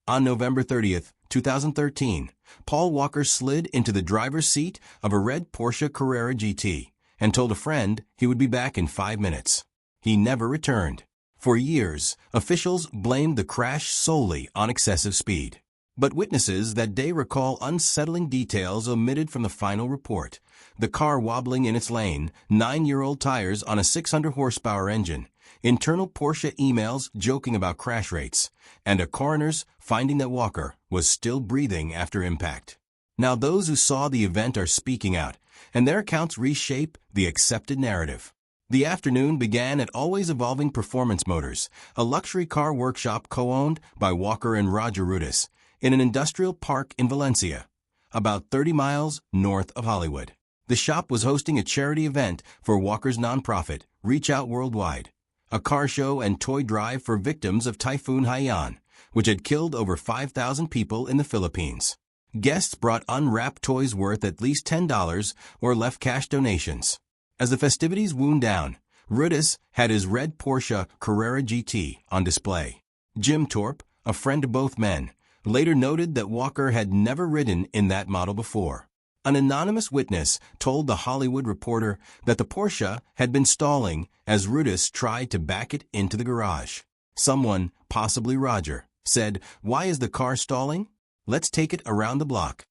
On November 30th, 2013, Paul Walker slid into the driver's seat of a red Porsche Carrera GT and told a friend he would be back in 5 minutes. He never returned. For years, officials blamed the crash solely on excessive speed. But witnesses that day recall unsettling details omitted from the final report. The car wobbling in its lane, 9-year-old tires on a 600-horsepower engine, internal Porsche emails joking about crash rates, and a coroner's finding that Walker was still breathing after impact. Now those who saw the event are speaking out, and their accounts reshape the accepted narrative. The afternoon began at Always Evolving Performance Motors, a luxury car workshop co-owned by Walker and Roger Rudis, in an industrial park in Valencia, about 30 miles north of Hollywood. The shop was hosting a charity event for Walker's nonprofit, Reach Out Worldwide, a car show and toy drive for victims of Typhoon Haiyan, which had killed over 5,000 people in the Philippines. Guests brought unwrapped toys worth at least $10 or left cash donations. As the festivities wound down, Rudis had his red Porsche Carrera GT on display. Jim Torp, a friend of both men, later noted that Walker had never ridden in that model before. An anonymous witness told The Hollywood Reporter that the Porsche had been stalling as Rudis tried to back it into the garage. Someone, possibly Roger, said, "Why is the car stalling? Let's take it around the block."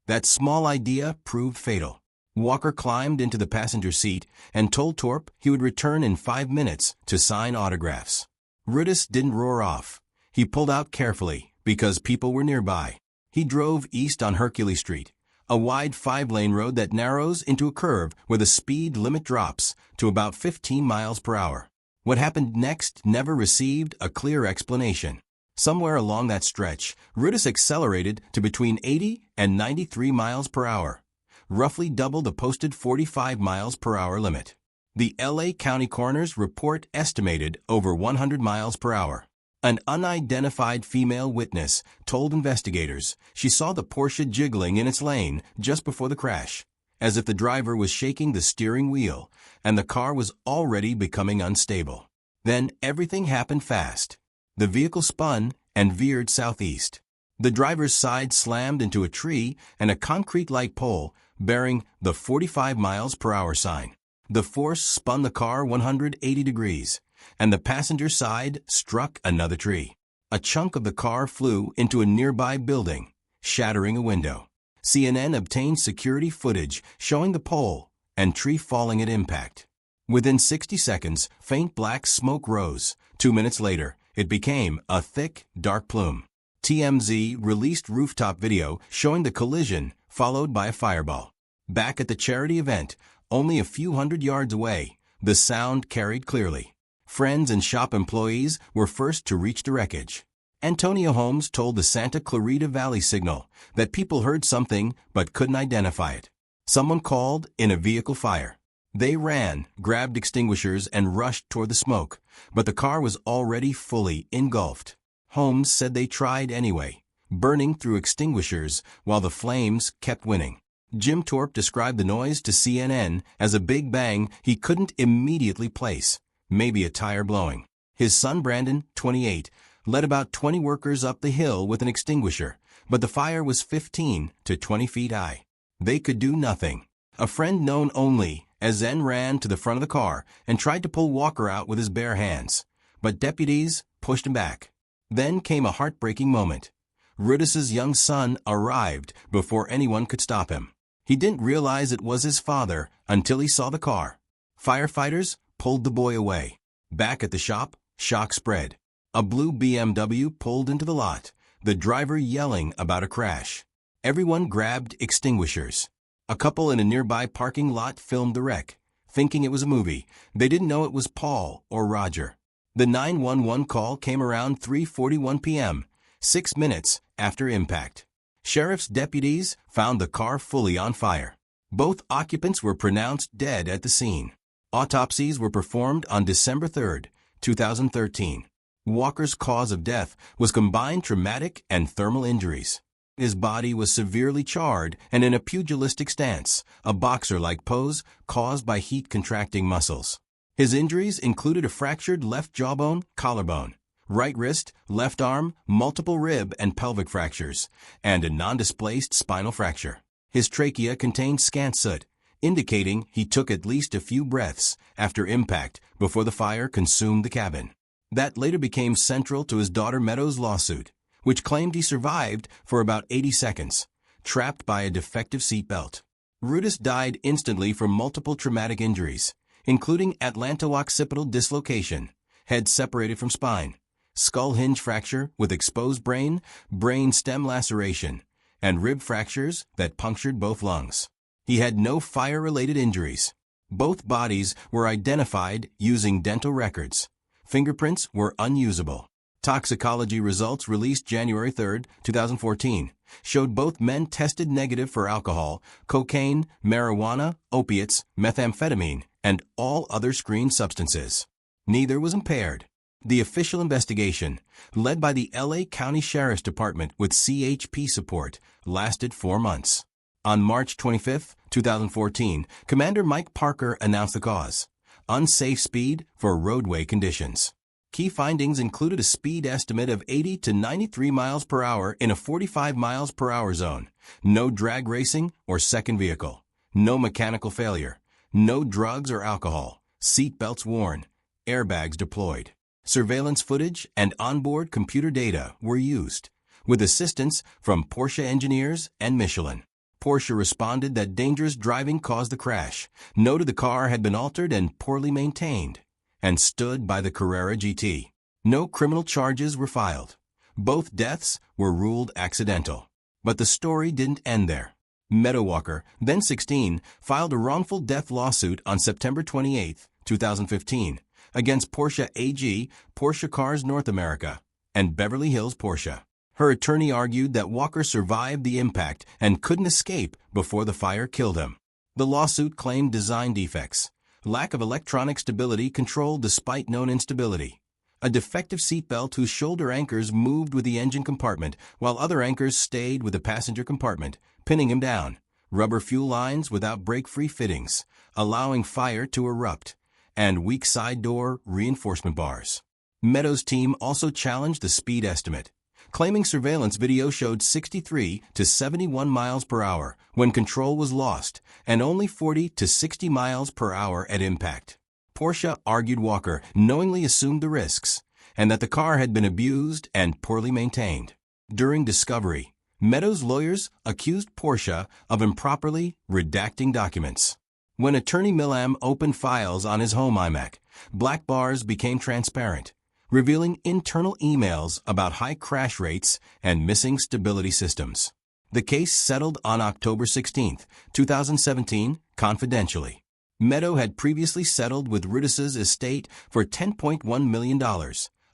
That small idea proved fatal. Walker climbed into the passenger seat and told Torp he would return in 5 minutes to sign autographs. Rudis didn't roar off. He pulled out carefully because people were nearby. He drove east on Hercules Street, a wide 5-lane road that narrows into a curve where the speed limit drops to about 15 miles per hour. What happened next never received a clear explanation. Somewhere along that stretch, Rudis accelerated to between 80 and 93 miles per hour, roughly double the posted 45 miles per hour limit. The LA County Coroner's report estimated over 100 miles per hour. An unidentified female witness told investigators she saw the Porsche jiggling in its lane just before the crash, as if the driver was shaking the steering wheel and the car was already becoming unstable. Then everything happened fast. The vehicle spun and veered southeast. The driver's side slammed into a tree and a concrete-like pole bearing the 45 miles per hour sign. The force spun the car 180 degrees, and the passenger side struck another tree. A chunk of the car flew into a nearby building, shattering a window. CNN obtained security footage showing the pole and tree falling at impact. Within 60 seconds, faint black smoke rose. 2 minutes later, it became a thick, dark plume. TMZ released rooftop video showing the collision, followed by a fireball. Back at the charity event, only a few hundred yards away, the sound carried clearly. Friends and shop employees were first to reach the wreckage. Antonio Holmes told the Santa Clarita Valley Signal that people heard something but couldn't identify it. Someone called in a vehicle fire. They ran, grabbed extinguishers, and rushed toward the smoke, but the car was already fully engulfed. Holmes said they tried anyway, burning through extinguishers while the flames kept winning. Jim Torp described the noise to CNN as a big bang he couldn't immediately place, maybe a tire blowing. His son Brandon, 28, led about 20 workers up the hill with an extinguisher, but the fire was 15 to 20 feet high. They could do nothing. A friend known only as Zen ran to the front of the car and tried to pull Walker out with his bare hands, but deputies pushed him back. Then came a heartbreaking moment. Rudis's young son arrived before anyone could stop him. He didn't realize it was his father until he saw the car. Firefighters pulled the boy away. Back at the shop, shock spread. A blue BMW pulled into the lot, the driver yelling about a crash. Everyone grabbed extinguishers. A couple in a nearby parking lot filmed the wreck, thinking it was a movie. They didn't know it was Paul or Roger. The 911 call came around 3:41 p.m., 6 minutes after impact. Sheriff's deputies found the car fully on fire. Both occupants were pronounced dead at the scene. Autopsies were performed on December 3, 2013. Walker's cause of death was combined traumatic and thermal injuries. His body was severely charred and in a pugilistic stance, a boxer-like pose caused by heat contracting muscles. His injuries included a fractured left jawbone, collarbone, right wrist, left arm, multiple rib and pelvic fractures, and a non-displaced spinal fracture. His trachea contained scant soot, indicating he took at least a few breaths after impact before the fire consumed the cabin. That later became central to his daughter Meadows' lawsuit, which claimed he survived for about 80 seconds, trapped by a defective seatbelt. Rudis died instantly from multiple traumatic injuries, including atlanto-occipital dislocation, head separated from spine, skull hinge fracture with exposed brain, brain stem laceration, and rib fractures that punctured both lungs. He had no fire-related injuries. Both bodies were identified using dental records. Fingerprints were unusable. Toxicology results released January 3, 2014, showed both men tested negative for alcohol, cocaine, marijuana, opiates, methamphetamine, and all other screened substances. Neither was impaired. The official investigation, led by the LA County Sheriff's Department with CHP support, lasted 4 months. On March 25, 2014, Commander Mike Parker announced the cause: unsafe speed for roadway conditions. Key findings included a speed estimate of 80 to 93 miles per hour in a 45 miles per hour zone, no drag racing or second vehicle, no mechanical failure, no drugs or alcohol, seat belts worn, airbags deployed. Surveillance footage and onboard computer data were used, with assistance from Porsche engineers and Michelin. Porsche responded that dangerous driving caused the crash, noted the car had been altered and poorly maintained, and stood by the Carrera GT. No criminal charges were filed. Both deaths were ruled accidental. But the story didn't end there. Meadow Walker, then 16, filed a wrongful death lawsuit on September 28, 2015, against Porsche AG, Porsche Cars North America, and Beverly Hills Porsche. Her attorney argued that Walker survived the impact and couldn't escape before the fire killed him. The lawsuit claimed design defects, lack of electronic stability control despite known instability, a defective seatbelt whose shoulder anchors moved with the engine compartment while other anchors stayed with the passenger compartment, pinning him down, rubber fuel lines without break-free fittings, allowing fire to erupt, and weak side door reinforcement bars. Meadows' team also challenged the speed estimate, claiming surveillance video showed 63 to 71 miles per hour when control was lost and only 40 to 60 miles per hour at impact. Porsche argued Walker knowingly assumed the risks and that the car had been abused and poorly maintained. During discovery, Meadows' lawyers accused Porsche of improperly redacting documents. When attorney Millam opened files on his home iMac, black bars became transparent, revealing internal emails about high crash rates and missing stability systems. The case settled on October 16, 2017, confidentially. Meadow had previously settled with Rudis's estate for $10.1 million,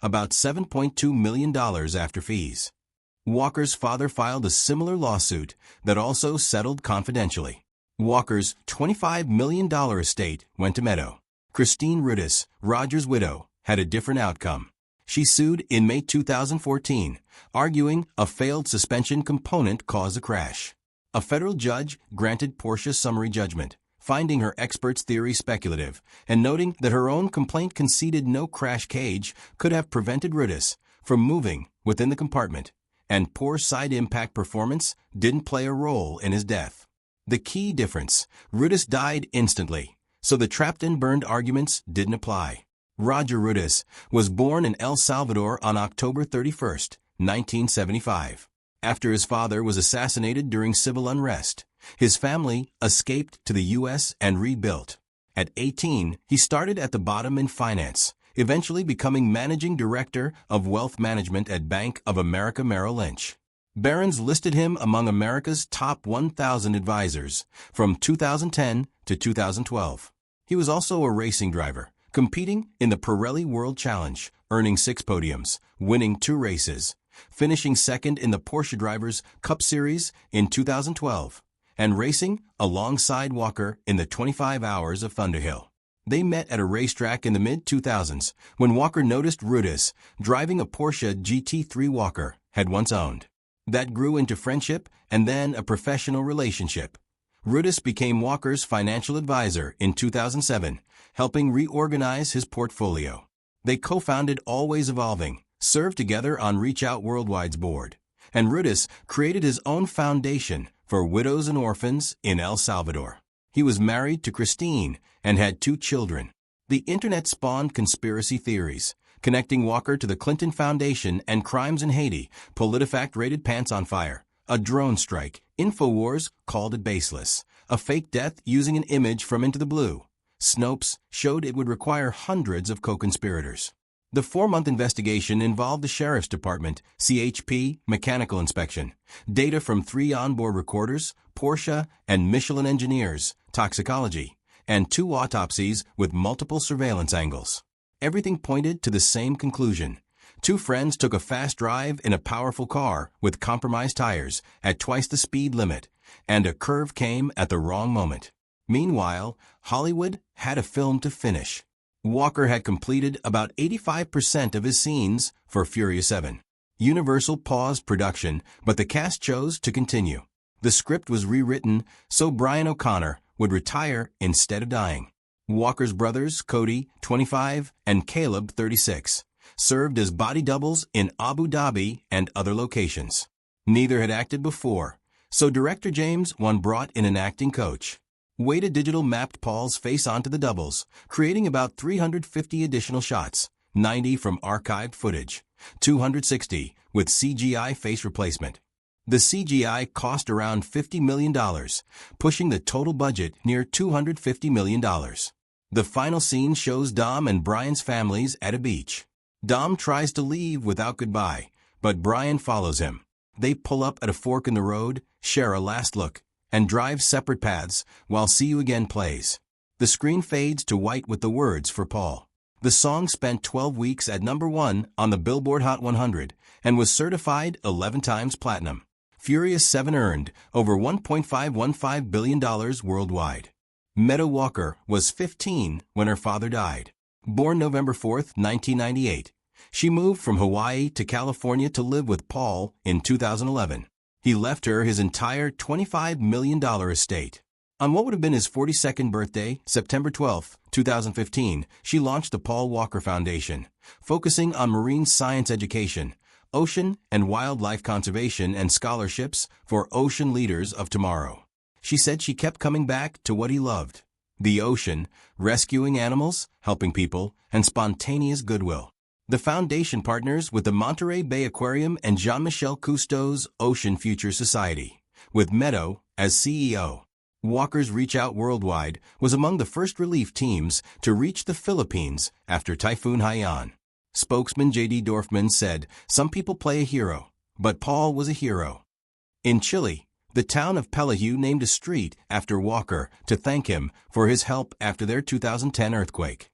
about $7.2 million after fees. Walker's father filed a similar lawsuit that also settled confidentially. Walker's $25 million estate went to Meadow. Christine Rudis, Roger's widow, had a different outcome. She sued in May 2014, arguing a failed suspension component caused the crash. A federal judge granted Porsche summary judgment, finding her expert's theory speculative and noting that her own complaint conceded no crash cage could have prevented Rudis from moving within the compartment, and poor side impact performance didn't play a role in his death. The key difference: Rudis died instantly, so the trapped and burned arguments didn't apply. Roger Rudis was born in El Salvador on October 31, 1975. After his father was assassinated during civil unrest, his family escaped to the U.S. and rebuilt. At 18, he started at the bottom in finance, eventually becoming managing director of wealth management at Bank of America Merrill Lynch. Barron's listed him among America's top 1,000 advisors from 2010 to 2012. He was also a racing driver, competing in the Pirelli World Challenge, earning 6 podiums, winning 2 races, finishing second in the Porsche Drivers' Cup Series in 2012, and racing alongside Walker in the 25 Hours of Thunderhill. They met at a racetrack in the mid-2000s when Walker noticed Rudis driving a Porsche GT3 Walker had once owned. That grew into friendship and then a professional relationship. Rudis became Walker's financial advisor in 2007, helping reorganize his portfolio. They co-founded Always Evolving, served together on Reach Out Worldwide's board, and Rudis created his own foundation for widows and orphans in El Salvador. He was married to Christine and had 2 children. The internet spawned conspiracy theories, connecting Walker to the Clinton Foundation and crimes in Haiti. PolitiFact rated Pants on Fire, a drone strike. InfoWars called it baseless, a fake death using an image from Into the Blue. Snopes showed it would require hundreds of co-conspirators. The 4-month investigation involved the Sheriff's Department, CHP, mechanical inspection, data from 3 onboard recorders, Porsche and Michelin engineers, toxicology, and 2 autopsies with multiple surveillance angles. Everything pointed to the same conclusion. 2 friends took a fast drive in a powerful car with compromised tires at twice the speed limit, and a curve came at the wrong moment. Meanwhile, Hollywood had a film to finish. Walker had completed about 85% of his scenes for Furious 7. Universal paused production, but the cast chose to continue. The script was rewritten so Brian O'Connor would retire instead of dying. Walker's brothers, Cody, 25, and Caleb, 36, served as body doubles in Abu Dhabi and other locations. Neither had acted before, so director James Wan brought in an acting coach. Weta Digital mapped Paul's face onto the doubles, creating about 350 additional shots, 90 from archived footage, 260 with CGI face replacement. The CGI cost around $50 million, pushing the total budget near $250 million. The final scene shows Dom and Brian's families at a beach. Dom tries to leave without goodbye, but Brian follows him. They pull up at a fork in the road, share a last look, and drive separate paths while See You Again plays. The screen fades to white with the words for Paul. The song spent 12 weeks at #1 on the Billboard Hot 100 and was certified 11 times platinum. Furious 7 earned over $1.515 billion worldwide. Meadow Walker was 15 when her father died. Born November 4, 1998, she moved from Hawaii to California to live with Paul in 2011. He left her his entire $25 million estate. On what would have been his 42nd birthday, September 12, 2015, she launched the Paul Walker Foundation, focusing on marine science education, ocean and wildlife conservation, and scholarships for ocean leaders of tomorrow. She said she kept coming back to what he loved: the ocean, rescuing animals, helping people, and spontaneous goodwill. The foundation partners with the Monterey Bay Aquarium and Jean-Michel Cousteau's Ocean Future Society, with Meadow as CEO. Walker's Reach Out Worldwide was among the first relief teams to reach the Philippines after Typhoon Haiyan. Spokesman J.D. Dorfman said, "Some people play a hero, but Paul was a hero." In Chile, the town of Pelaju named a street after Walker to thank him for his help after their 2010 earthquake.